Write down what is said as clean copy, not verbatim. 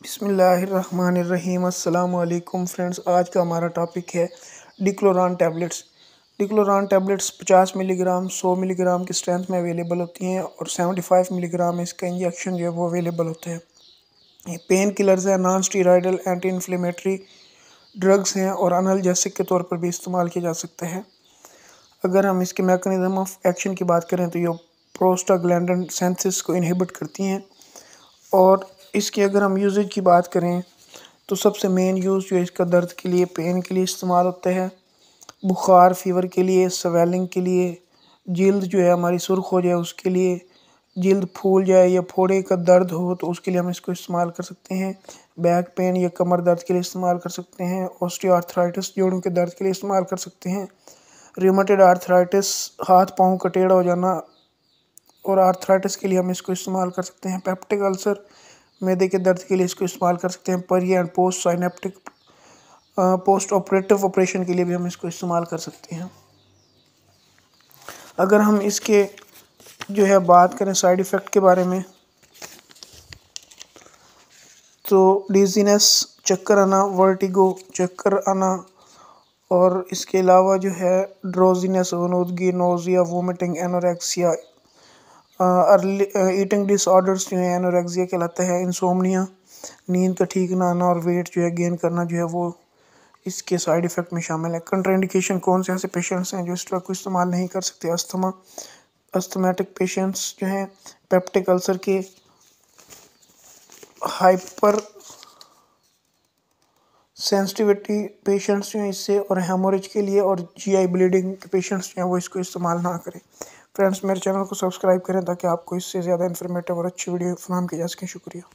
बिस्मिल्लाहिर्रहमानिर्रहीम। अस्सलाम वालेकुम फ्रेंड्स, आज का हमारा टॉपिक है डिक्लोरान टैबलेट्स। डिक्लोरान टैबलेट्स 50 मिलीग्राम 100 मिलीग्राम की स्ट्रेंथ में अवेलेबल होती हैं और 75 मिलीग्राम इसका इंजेक्शन जो है वो अवेलेबल होता है। ये पेन किलर्स हैं, non steroidal anti inflammatory drugs हैं और एनाल्जेसिक के तौर पर भी इस्तेमाल किया जा सकता है। अगर हम इसके मैकेनिज्म ऑफ एक्शन की बात करें तो ये प्रोस्टाग्लैंडिन सिंथेसिस को इनहिबिट करती हैं। और इसकी अगर हम यूजेज की बात करें तो सबसे मेन यूज़ जो है इसका दर्द के लिए, पेन के लिए इस्तेमाल होता है, बुखार फीवर के लिए, स्वेलिंग के लिए, जल्द जो है हमारी सुर्ख हो जाए उसके लिए, जल्द फूल जाए या फोड़े का दर्द हो तो उसके लिए हम इसको इस्तेमाल कर सकते हैं। बैक पेन या कमर दर्द के लिए इस्तेमाल कर सकते हैं। ऑस्टियोआर्थराइटिस जोड़ों के दर्द के लिए इस्तेमाल कर सकते हैं। रूमेटॉइड आर्थराइटिस, हाथ पाँव का टेढ़ा हो जाना और आर्थराइटिस के लिए हम इसको इस्तेमाल कर सकते हैं। पेप्टिक अल्सर, मैदे के दर्द के लिए इसको इस्तेमाल कर सकते हैं। परी and post synaptic post operative operation के लिए भी हम इसको इस्तेमाल कर सकते हैं। अगर हम इसके जो है बात करें साइड इफ़ेक्ट के बारे में तो डिजीनेस, चक्कर आना, वर्टिगो, चक्कर आना और इसके अलावा जो है ड्रोजीनेस, वनूदगी, nausea, vomiting, anorexia, early eating disorders जो है एनोरेक्सिया कहलाता है। इंसोम्निया, नींद का ठीक ना आना और वेट जो है गेन करना जो है वो इसके साइड इफ़ेक्ट में शामिल है। कंट्राइंडिकेशन, कौन से ऐसे पेशेंट्स हैं जो इस ड्रग को इस्तेमाल नहीं कर सकते? अस्थमा, अस्थमेटिक पेशेंट्स जो हैं, पेप्टिक अल्सर के, हाइपर सेंसिटिविटी पेशेंट्स जो हैं इससे, और हेमोरेज के लिए, और जीआई ब्लीडिंग के पेशेंट्स जो हैं वो इसको इस्तेमाल ना करें। फ्रेंड्स, मेरे चैनल को सब्सक्राइब करें ताकि आपको इससे ज़्यादा इन्फॉर्मेटिव और अच्छी वीडियो फराहम की जा सके। शुक्रिया।